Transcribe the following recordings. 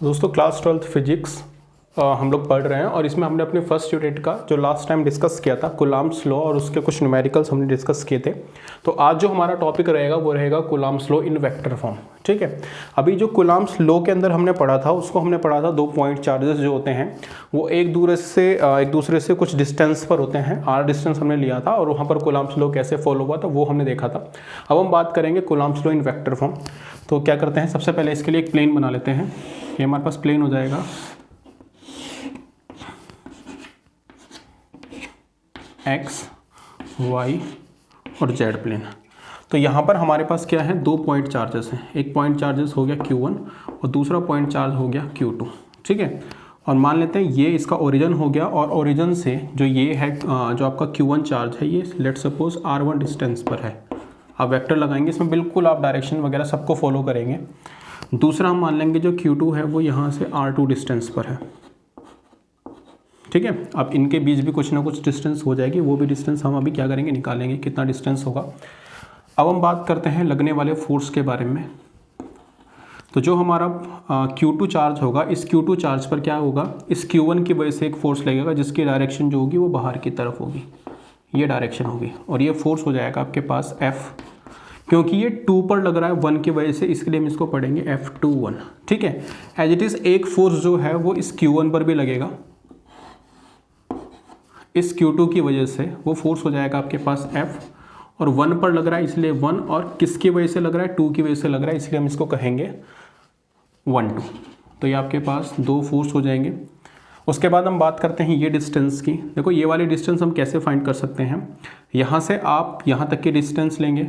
दोस्तों class 12th physics हम लोग पढ़ रहे हैं और इसमें हमने अपने फर्स्ट यूनिट का जो लास्ट टाइम डिस्कस किया था कूलम्ब्स लॉ और उसके कुछ न्यूमेरिकल्स हमने डिस्कस किए थे। तो आज जो हमारा टॉपिक रहेगा वो रहेगा Coulomb's law in vector form. ठीक है, अभी जो कूलम्ब्स लॉ के अंदर हमने पढ़ा था उसको हमने पढ़ा था दो पॉइंट चार्जेस जो होते हैं वो एक दूसरे से कुछ डिस्टेंस पर होते हैं, आर डिस्टेंस हमने लिया था और वहाँ पर कूलम्ब्स लॉ कैसे फॉलो हुआ था वो हमने देखा था। अब हम बात करेंगे Coulomb's law in vector form. तो क्या करते हैं, सबसे पहले इसके लिए एक प्लेन बना लेते हैं। ये हमारे पास प्लेन हो जाएगा एक्स वाई और जेड प्लेन। तो यहाँ पर हमारे पास क्या है, दो पॉइंट चार्जेस हैं। एक पॉइंट चार्जेस हो गया Q1 और दूसरा पॉइंट चार्ज हो गया Q2। ठीक है, और मान लेते हैं ये इसका ओरिजिन हो गया और ओरिजिन से जो ये है जो आपका Q1 चार्ज है ये लेट सपोज R1 डिस्टेंस पर है। आप वेक्टर लगाएंगे, इसमें बिल्कुल आप डायरेक्शन वगैरह सबको फॉलो करेंगे। दूसरा हम मान लेंगे जो Q2 है वो यहाँ से R2 डिस्टेंस पर है। ठीक है, अब इनके बीच भी कुछ ना कुछ डिस्टेंस हो जाएगी, वो भी डिस्टेंस हम अभी क्या करेंगे, निकालेंगे कितना डिस्टेंस होगा। अब हम बात करते हैं लगने वाले फोर्स के बारे में। तो जो हमारा Q2 चार्ज होगा, इस Q2 चार्ज पर क्या होगा, इस Q1 की वजह से एक फोर्स लगेगा जिसकी डायरेक्शन जो होगी वो बाहर की तरफ होगी, ये डायरेक्शन होगी और ये फोर्स हो जाएगा आपके पास F। क्योंकि ये 2 पर लग रहा है 1 की वजह से, इसके लिए हम इसको पढ़ेंगे F21। ठीक है, एज इट इज़ एक फोर्स जो है वो इस Q1 पर भी लगेगा, इस Q2 की वजह से वो फोर्स हो जाएगा आपके पास F और 1 पर लग रहा है इसलिए 1, और किसकी वजह से लग रहा है, 2 की वजह से लग रहा है, इसलिए हम इसको कहेंगे 1 2। तो ये आपके पास दो फोर्स हो जाएंगे। उसके बाद हम बात करते हैं ये डिस्टेंस की। देखो ये वाली डिस्टेंस हम कैसे फाइंड कर सकते हैं, यहाँ से आप यहाँ तक की डिस्टेंस लेंगे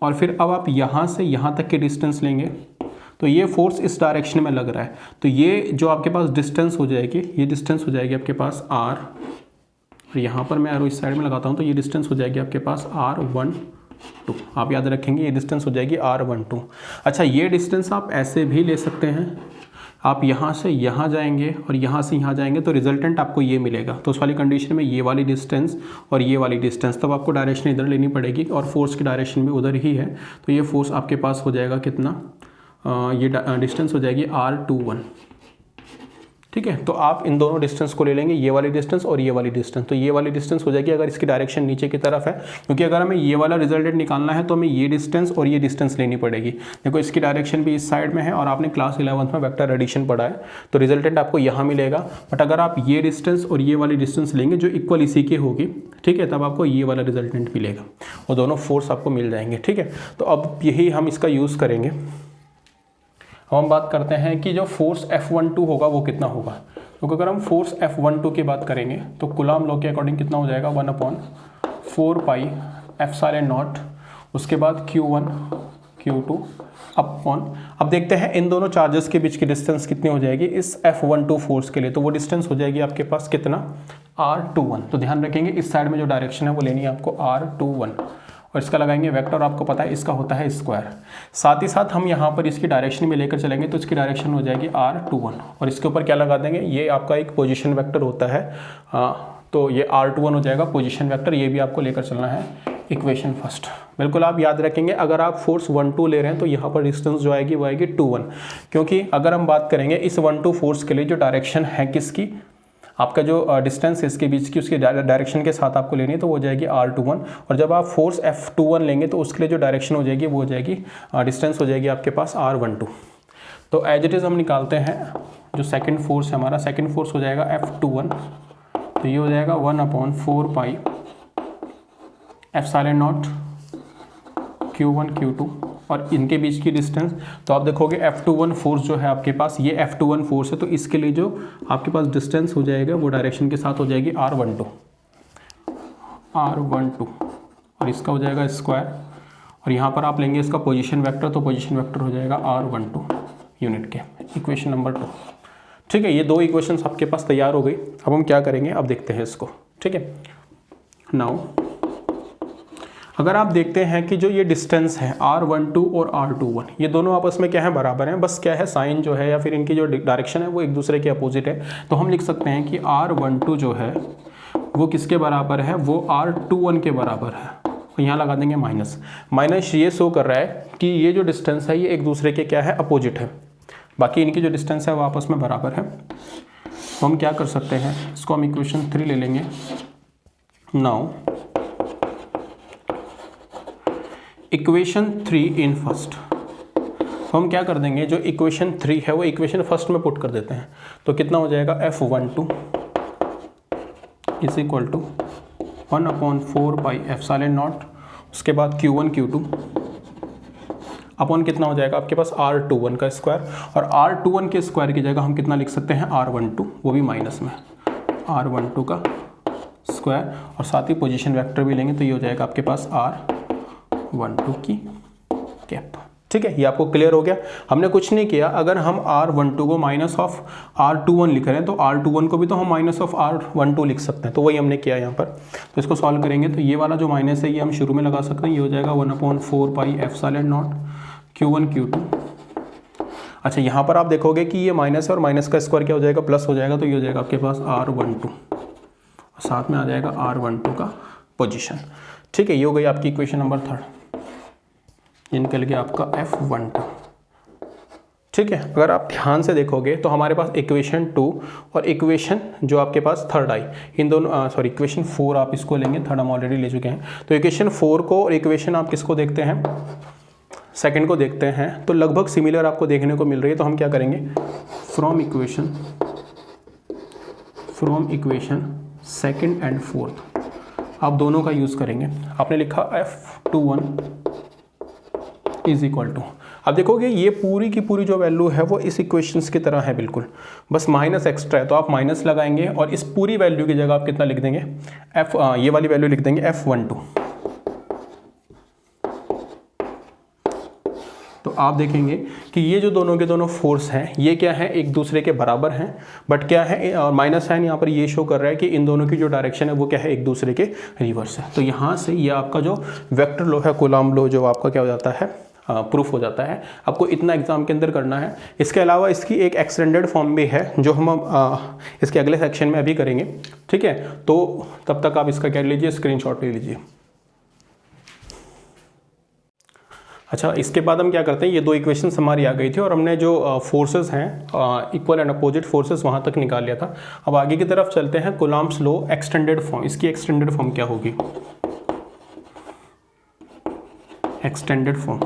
और फिर अब आप यहाँ से यहाँ तक की डिस्टेंस लेंगे। तो ये फोर्स इस डायरेक्शन में लग रहा है, तो ये जो आपके पास डिस्टेंस हो जाएगी, ये डिस्टेंस हो जाएगी आपके पास R, और यहाँ पर मैं एरो इस साइड में लगाता हूँ तो ये डिस्टेंस हो जाएगी आपके पास R12। आप याद रखेंगे ये डिस्टेंस हो जाएगी R12। अच्छा, ये डिस्टेंस आप ऐसे भी ले सकते हैं, आप यहाँ से यहाँ जाएंगे और यहाँ से यहाँ जाएंगे तो रिजल्टेंट आपको ये मिलेगा। तो उस वाली कंडीशन में ये वाली डिस्टेंस और ये वाली डिस्टेंस, तब आपको डायरेक्शन इधर लेनी पड़ेगी और फोर्स की डायरेक्शन भी उधर ही है। तो ये फोर्स आपके पास हो जाएगा कितना, ये डिस्टेंस हो जाएगी R21। ठीक है, तो आप इन दोनों डिस्टेंस को ले लेंगे, ये वाली डिस्टेंस और ये वाली डिस्टेंस। तो ये वाली डिस्टेंस हो जाएगी अगर इसकी डायरेक्शन नीचे की तरफ है, क्योंकि अगर हमें ये वाला रिजल्टेंट निकालना है तो हमें ये डिस्टेंस और ये डिस्टेंस लेनी पड़ेगी। देखो इसकी डायरेक्शन भी इस साइड में है और आपने क्लास 11th में वेक्टर एडिशन पढ़ा है, तो रिजल्टेंट आपको यहाँ मिलेगा। बट अगर आप ये डिस्टेंस और ये वाली डिस्टेंस लेंगे जो इक्वल इसी की होगी, ठीक है, तब आपको ये वाला रिजल्टेंट मिलेगा और दोनों फोर्स आपको मिल जाएंगे। ठीक है, तो अब यही हम इसका यूज़ करेंगे। हम बात करते हैं कि जो फोर्स F12 होगा वो कितना होगा। क्योंकि अगर हम फोर्स F12 की बात करेंगे तो कूलम्ब लॉ के अकॉर्डिंग कितना हो जाएगा, 1/4 पाई F0, उसके बाद Q1 Q2 अपॉन। अब देखते हैं इन दोनों चार्जेस के बीच की डिस्टेंस कितनी हो जाएगी इस F12 फोर्स के लिए। तो वो डिस्टेंस हो जाएगी आपके पास कितना, R21। तो ध्यान रखेंगे इस साइड में जो डायरेक्शन है वो लेनी है आपको R21 और इसका लगाएंगे वेक्टर, आपको पता है इसका होता है स्क्वायर। साथ ही साथ हम यहाँ पर इसकी डायरेक्शन में लेकर चलेंगे तो इसकी डायरेक्शन हो जाएगी R21 और इसके ऊपर क्या लगा देंगे, ये आपका एक पोजीशन वेक्टर होता है, तो ये R21 हो जाएगा पोजीशन वेक्टर। ये भी आपको लेकर चलना है इक्वेशन फर्स्ट। बिल्कुल आप याद रखेंगे, अगर आप फोर्स 1-2 ले रहे हैं तो यहाँ पर डिस्टेंस जो आएगी वो आएगी 2-1, क्योंकि अगर हम बात करेंगे इस 1-2 फोर्स के लिए जो डायरेक्शन है किसकी, आपका जो डिस्टेंस है इसके बीच की, उसकी डायरेक्शन के साथ आपको लेनी है तो वो हो जाएगी R21। और जब आप फोर्स F21 लेंगे तो उसके लिए जो डायरेक्शन हो जाएगी वो हो जाएगी डिस्टेंस हो जाएगी आपके पास R12। तो एज इट इज़ हम निकालते हैं जो सेकंड फोर्स है हमारा, सेकंड फोर्स हो जाएगा F21। तो ये हो जाएगा 1/4 पाई F0 Q1 Q2 और इनके बीच की डिस्टेंस। तो आप देखोगे F21 फोर्स जो है आपके पास, ये F21 फोर्स है, तो इसके लिए जो आपके पास डिस्टेंस हो जाएगा वो डायरेक्शन के साथ हो जाएगी R12 और इसका हो जाएगा स्क्वायर। और यहाँ पर आप लेंगे इसका पोजीशन वेक्टर, तो पोजीशन वेक्टर हो जाएगा R12 यूनिट के, इक्वेशन नंबर 2। ठीक है, ये दो इक्वेशंस आपके पास तैयार हो गई। अब हम क्या करेंगे, अब देखते हैं इसको। ठीक है, नाउ अगर आप देखते हैं कि जो ये डिस्टेंस है R12 और R21, ये दोनों आपस में क्या है, बराबर हैं। बस क्या है, साइन जो है या फिर इनकी जो डायरेक्शन है वो एक दूसरे के अपोजिट है। तो हम लिख सकते हैं कि R12 जो है वो किसके बराबर है, वो R21 के बराबर है। तो यहाँ लगा देंगे माइनस। माइनस ये शो कर रहा है कि ये जो डिस्टेंस है ये एक दूसरे के क्या है, अपोजिट है। बाकी इनकी जो डिस्टेंस है वो आपस में बराबर है। तो हम क्या कर सकते हैं, इसको हम इक्वेशन 3 ले लेंगे। नाउ इक्वेशन 3 इन फर्स्ट, तो हम क्या कर देंगे, जो इक्वेशन 3 है वो इक्वेशन फर्स्ट में पुट कर देते हैं। तो कितना हो जाएगा, F12 is equal to 1/4 pi epsilon naught, उसके बाद Q1 Q2 अपॉन कितना हो जाएगा आपके पास R21 का स्क्वायर, और R21 के स्क्वायर की जगह हम कितना लिख सकते हैं, R12, वो भी माइनस में R12 का स्क्वायर, और साथ ही पोजीशन वेक्टर भी लेंगे तो ये हो जाएगा आपके पास R12 की कैप। ठीक है, ये आपको क्लियर हो गया। हमने कुछ नहीं किया, अगर हम R12 को माइनस ऑफ R21 लिख रहे हैं तो R21 को भी तो हम माइनस ऑफ R12 लिख सकते हैं, तो वही हमने किया यहाँ पर। तो इसको सॉल्व करेंगे तो ये वाला जो माइनस है ये हम शुरू में लगा सकते हैं, ये हो जाएगा 1/4 pi epsilon naught Q1 Q2। अच्छा, यहाँ पर आप देखोगे कि ये माइनस है और माइनस का स्क्वायर क्या हो जाएगा, प्लस हो जाएगा, तो ये हो जाएगा आपके पास R12, साथ में आ जाएगा R12 का पोजीशन। ठीक है, ये हो गई आपकी इक्वेशन नंबर 3, ये निकल गया आपका F12। ठीक है, अगर आप ध्यान से देखोगे तो हमारे पास इक्वेशन 2 और इक्वेशन जो आपके पास थर्ड आई, इन दोनों सॉरी इक्वेशन 4 आप इसको लेंगे, थर्ड हम ऑलरेडी ले चुके हैं। तो इक्वेशन 4 को और इक्वेशन आप किसको देखते हैं, सेकंड को देखते हैं, तो लगभग सिमिलर आपको देखने को मिल रही है। तो हम क्या करेंगे, from equation second and fourth आप दोनों का यूज़ करेंगे। आपने लिखा F21 इज इक्वल टू, अब देखोगे ये पूरी की पूरी जो वैल्यू है वो इस इक्वेशंस की तरह है बिल्कुल, बस माइनस एक्स्ट्रा है तो आप माइनस लगाएंगे और इस पूरी वैल्यू की जगह आप कितना लिख देंगे, ये वाली वैल्यू लिख देंगे F12। तो आप देखेंगे कि ये जो दोनों के दोनों फोर्स हैं ये क्या है, एक दूसरे के बराबर हैं, बट क्या है, और माइनस साइन यहाँ पर ये शो कर रहा है कि इन दोनों की जो डायरेक्शन है वो क्या है, एक दूसरे के रिवर्स है। तो यहाँ से ये आपका जो वेक्टर लो है, कूलम्ब लो, जो आपका क्या हो जाता है, प्रूफ हो जाता है। आपको इतना एग्जाम के अंदर करना है। इसके अलावा इसकी एक एक्सटेंडेड फॉर्म भी है जो हम इसके अगले सेक्शन में अभी करेंगे। ठीक है, तो तब तक आप इसका क्या लीजिए, स्क्रीनशॉट ले लीजिए। अच्छा, इसके बाद हम क्या करते हैं, ये दो इक्वेशंस हमारी आ गई थी और हमने जो फोर्सेस हैं इक्वल एंड अपोजिट फोर्सेस वहाँ तक निकाल लिया था। अब आगे की तरफ चलते हैं, कूलम्ब्स लॉ एक्सटेंडेड फॉर्म। इसकी एक्सटेंडेड फॉर्म क्या होगी, एक्सटेंडेड फॉर्म,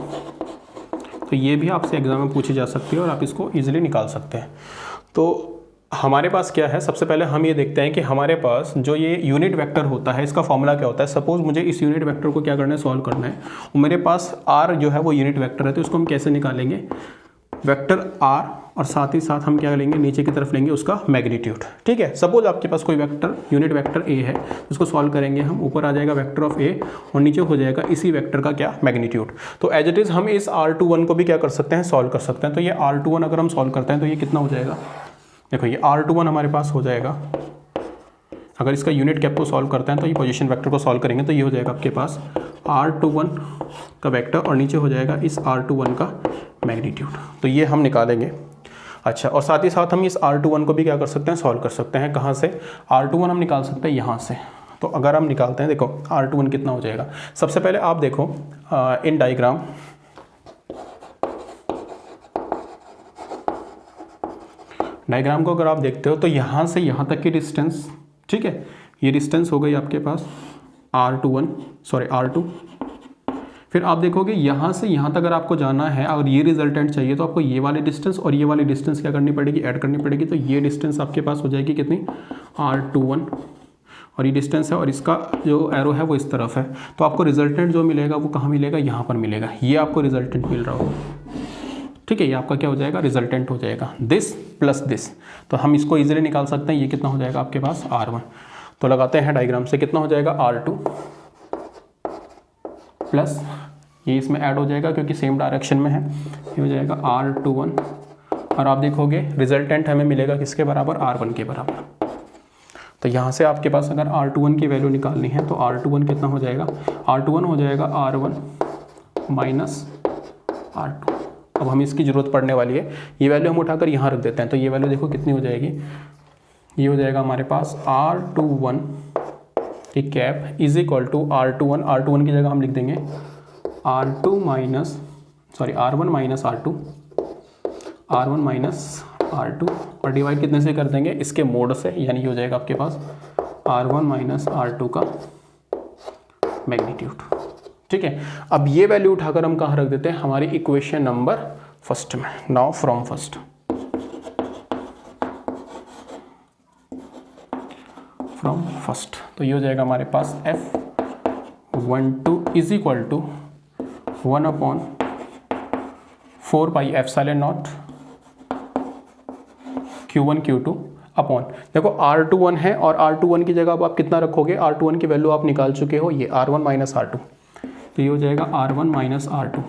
तो ये भी आपसे एग्जाम में पूछी जा सकती है और आप इसको ईजिली निकाल सकते हैं। तो हमारे पास क्या है, सबसे पहले हम ये देखते हैं कि हमारे पास जो ये यूनिट वेक्टर होता है इसका फॉर्मूला क्या होता है। सपोज मुझे इस यूनिट वेक्टर को क्या करना है, सॉल्व करना है, और मेरे पास r जो है वो यूनिट वेक्टर है, तो इसको हम कैसे निकालेंगे, वेक्टर r और साथ ही साथ हम क्या लेंगे, नीचे की तरफ लेंगे उसका मैग्नीट्यूड। ठीक है, सपोज आपके पास कोई वेक्टर यूनिट वेक्टर a है, उसको सॉल्व करेंगे हम, ऊपर आ जाएगा वेक्टर ऑफ a और नीचे हो जाएगा इसी वेक्टर का क्या, मैग्नीट्यूड। तो एज इट इज़ हम इस R21 को भी क्या कर सकते हैं, सॉल्व कर सकते हैं। तो ये R21 अगर हम सॉल्व करते हैं तो ये कितना हो जाएगा, देखो ये R21 हमारे पास हो जाएगा, अगर इसका यूनिट कैप को सॉल्व करते हैं तो ये पोजीशन वेक्टर को सॉल्व करेंगे तो ये हो जाएगा आपके पास R21 का वेक्टर और नीचे हो जाएगा इस R21 का मैग्नीट्यूड। तो ये हम निकालेंगे। अच्छा, और साथ ही साथ हम इस R21 को भी क्या कर सकते हैं, सॉल्व कर सकते हैं। कहाँ से, R21 हम निकाल सकते हैं यहाँ से। तो अगर हम निकालते हैं, देखो R21 कितना हो जाएगा, सबसे पहले आप देखो इन डायग्राम को अगर आप देखते हो तो यहाँ से यहाँ तक की डिस्टेंस, ठीक है, ये डिस्टेंस हो गई आपके पास R2। फिर आप देखोगे यहाँ से यहाँ तक अगर आपको जाना है और ये रिजल्टेंट चाहिए तो आपको ये वाली डिस्टेंस और ये वाली डिस्टेंस क्या करनी पड़ेगी, ऐड करनी पड़ेगी। तो ये डिस्टेंस आपके पास हो जाएगी कितनी, R21, और ये डिस्टेंस है और इसका जो एरो है वो इस तरफ है। तो आपको रिजल्टेंट जो मिलेगा वो कहाँ मिलेगा, यहाँ पर मिलेगा। ये आपको रिजल्टेंट मिल रहा होगा, ठीक है, ये आपका क्या हो जाएगा, रिजल्टेंट हो जाएगा, दिस प्लस दिस। तो हम इसको इजीली निकाल सकते हैं, ये कितना हो जाएगा आपके पास R1। तो लगाते हैं डायग्राम से, कितना हो जाएगा R2 प्लस ये इसमें ऐड हो जाएगा क्योंकि सेम डायरेक्शन में है, ये हो जाएगा R21, और आप देखोगे रिजल्टेंट हमें मिलेगा किसके बराबर, R1 के बराबर। तो यहाँ से आपके पास अगर R21 की वैल्यू निकालनी है तो R21 कितना हो जाएगा, R21 हो जाएगा R1 माइनस R2। अब हमें इसकी ज़रूरत पड़ने वाली है, ये वैल्यू हम उठाकर यहाँ रख देते हैं। तो ये वैल्यू देखो कितनी हो जाएगी, ये हो जाएगा हमारे पास R21 की cap is equal to R21 की जगह हम लिख देंगे R1 minus R2 R1 minus R2 और डिवाइड कितने से कर देंगे, इसके मोड से, यानी हो जाएगा आपके पास R1 माइनस R2 का मैग्नीट्यूड। ठीक है, अब ये वैल्यू उठाकर हम कहाँ रख देते हैं, हमारी इक्वेशन नंबर फर्स्ट में। Now from first, from first तो ये हो जाएगा हमारे पास F12 is equal to 1/4 pi epsilon naught Q1 Q2 upon, देखो R21 है और R21 की जगह अब आप कितना रखोगे, R21 की वैल्यू आप निकाल चुके हो, ये R1 माइनस R2, तो ये हो जाएगा R1 माइनस R2,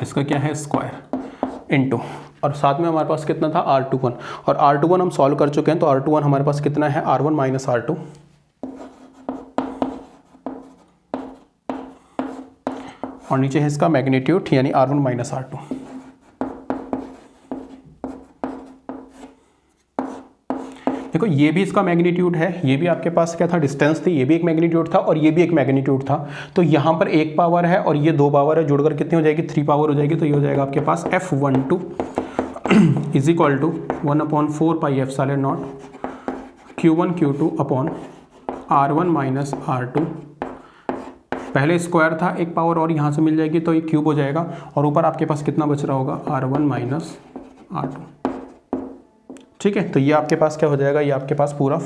इसका क्या है स्क्वायर इनटू, और साथ में हमारे पास कितना था R21, और R21 हम सॉल्व कर चुके हैं, तो R21 हमारे पास कितना है R1 माइनस R2 और नीचे है इसका मैग्नीट्यूड यानी R1 माइनस R2। देखो ये भी इसका मैग्नीट्यूड है, ये भी आपके पास क्या था डिस्टेंस थी, ये भी एक मैग्नीट्यूड था और ये भी एक मैग्नीट्यूड था, तो यहाँ पर एक पावर है और ये दो पावर है, जुड़कर कितनी हो जाएगी 3 पावर हो जाएगी, तो ये हो जाएगा आपके पास F12 is equal to 1/4 pi epsilon naught Q1 Q2 upon R1 minus R2, पहले स्क्वायर था, एक पावर और यहाँ से मिल जाएगी तो ये क्यूब हो जाएगा, और ऊपर आपके पास कितना बच रहा होगा R1 माइनस R2। ठीक है, तो ये आपके पास क्या हो जाएगा, ये आपके पास पूरा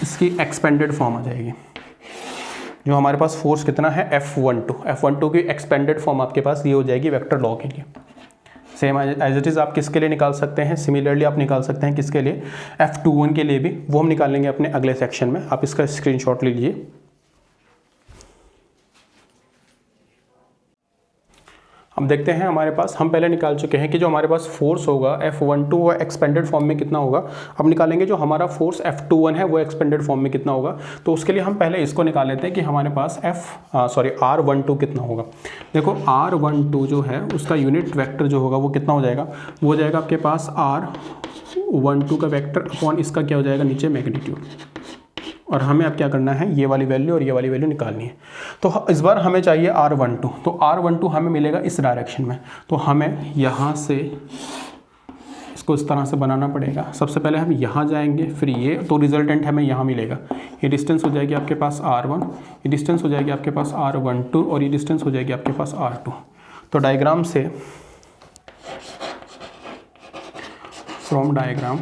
इसकी एक्सपेंडेड फॉर्म आ जाएगी। जो हमारे पास फोर्स कितना है F12 की एक्सपेंडेड फॉर्म आपके पास ये हो जाएगी वेक्टर लॉ के लिए। सेम एज इट इज़ आप किसके लिए निकाल सकते हैं, सिमिलरली आप निकाल सकते हैं किसके लिए, F21 के लिए भी, वो हम निकालेंगे अपने अगले सेक्शन में, आप इसका स्क्रीनशॉट लीजिए। अब देखते हैं हमारे पास, हम पहले निकाल चुके हैं कि जो हमारे पास फोर्स होगा F12 वो एक्सपेंडेड फॉर्म में कितना होगा। अब निकालेंगे जो हमारा फोर्स F21 है वो एक्सपेंडेड फॉर्म में कितना होगा, तो उसके लिए हम पहले इसको निकाल लेते हैं कि हमारे पास R12 कितना होगा। देखो R12 जो है उसका यूनिट वेक्टर जो होगा वो कितना हो जाएगा, वो हो जाएगा आपके पास R12 का वेक्टर अपॉन इसका क्या हो जाएगा नीचे मैग्नीट्यूड, और हमें अब क्या करना है, ये वाली वैल्यू और ये वाली वैल्यू निकालनी है। तो इस बार हमें चाहिए R12, तो R12 हमें मिलेगा इस डायरेक्शन में, तो हमें यहाँ से इसको इस तरह से बनाना पड़ेगा। सबसे पहले हम यहाँ जाएंगे, फिर ये, तो रिजल्टेंट हमें यहाँ मिलेगा, ये डिस्टेंस हो जाएगी आपके पास R1, ये डिस्टेंस हो जाएगी आपके पास R12 और ये डिस्टेंस हो जाएगी आपके पास R2। तो डायग्राम से, फ्रॉम डायग्राम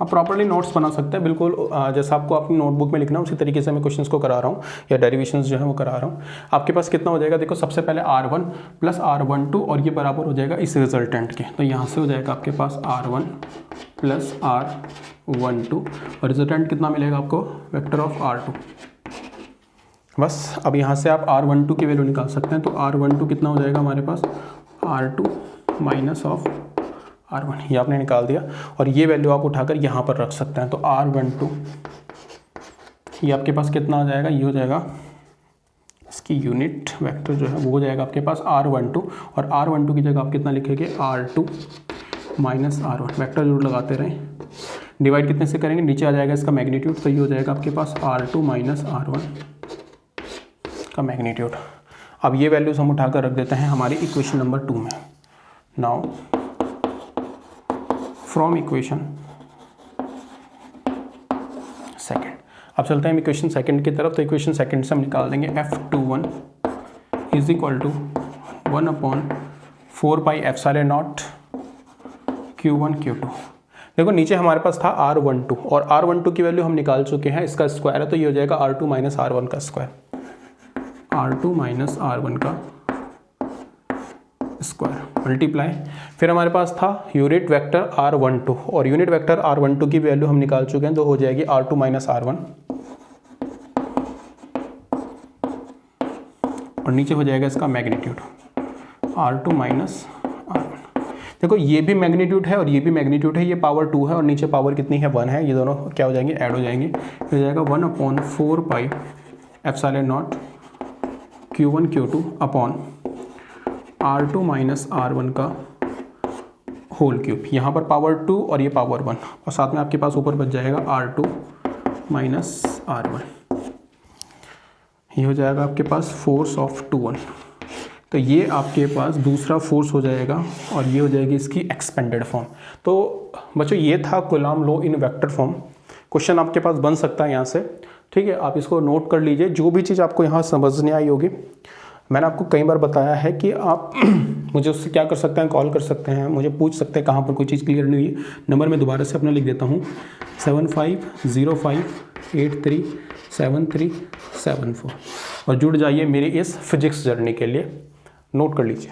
आप प्रॉपर्ली नोट्स बना सकते हैं, बिल्कुल जैसा आपको अपनी नोटबुक में लिखना है उसी तरीके से मैं क्वेश्चंस को करा रहा हूँ या डेरिवेशंस जो है वो करा रहा हूँ। आपके पास कितना हो जाएगा, देखो सबसे पहले R1 प्लस R12 और ये बराबर हो जाएगा इस रिजल्टेंट के, तो यहाँ से हो जाएगा आपके पास R1 प्लस R12 और रिजल्टेंट कितना मिलेगा आपको, वेक्टर ऑफ R2। बस अब यहाँ से आप R12 की वैल्यू निकाल सकते हैं, तो R12 कितना हो जाएगा हमारे पास R2 माइनस ऑफ R1, ये आपने निकाल दिया, और ये वैल्यू आप उठाकर यहाँ पर रख सकते हैं। तो R12 ये आपके पास कितना हो जाएगा, ये हो जाएगा इसकी यूनिट वेक्टर जो है वो हो जाएगा आपके पास R12, और R12 की जगह आप कितना लिखेंगे R2 माइनस R1, वेक्टर जरूर लगाते रहें, डिवाइड कितने से करेंगे, नीचे आ जाएगा इसका मैग्नीट्यूड, तो ये हो जाएगा आपके पास R2 माइनस R1 का मैग्नीट्यूड। अब ये वैल्यूज हम उठाकर रख देते हैं हमारी इक्वेशन नंबर 2 में। नाउ फ्रॉम इक्वेशन सेकेंड, अब चलते हैं इक्वेशन सेकेंड की तरफ। तो इक्वेशन सेकेंड से हम निकाल देंगे F21 is equal to 1/4 pi epsilon naught Q1 Q2। देखो नीचे हमारे पास था R12 और R12 की वैल्यू हम निकाल चुके हैं, इसका स्क्वायर है तो ये हो जाएगा R2 माइनस R1 का स्क्वायर, R2 माइनस R1 का स्क्वायर मल्टीप्लाई, फिर हमारे पास था यूनिट वेक्टर R12 और यूनिट वेक्टर R12 की वैल्यू हम निकाल चुके हैं, तो हो जाएगी R2 माइनस R1 और नीचे हो जाएगा इसका मैग्नीट्यूड R2 माइनस R1। देखो ये भी मैग्नीट्यूड है और ये भी मैग्नीट्यूड है, ये पावर 2 है और नीचे पावर कितनी है 1 है, ये दोनों क्या हो जाएंगे, ऐड हो जाएंगे, हो जाएगा 1/4 pi epsilon naught Q1 Q2 upon R2 minus R1 का होल क्यूब, यहाँ पर पावर 2 और ये पावर 1 और साथ में आपके पास ऊपर बच जाएगा R2 माइनस R1, ये हो जाएगा आपके पास फोर्स ऑफ 2 1। तो ये आपके पास दूसरा फोर्स हो जाएगा और ये हो जाएगी इसकी एक्सपेंडेड फॉर्म। तो बच्चों ये था Coulomb law in vector form. Question आपके पास बन सकता है यहाँ से, ठीक है। आप इसको नोट कर लीजिए, जो भी चीज़ आपको यहाँ समझने आई होगी। मैंने आपको कई बार बताया है कि आप मुझे उससे क्या कर सकते हैं, कॉल कर सकते हैं, मुझे पूछ सकते हैं कहाँ पर कोई चीज़ क्लियर नहीं हुई। नंबर मैं दोबारा से अपना लिख देता हूँ 7505837374 और जुड़ जाइए मेरी इस फिजिक्स जर्नी के लिए। नोट कर लीजिए।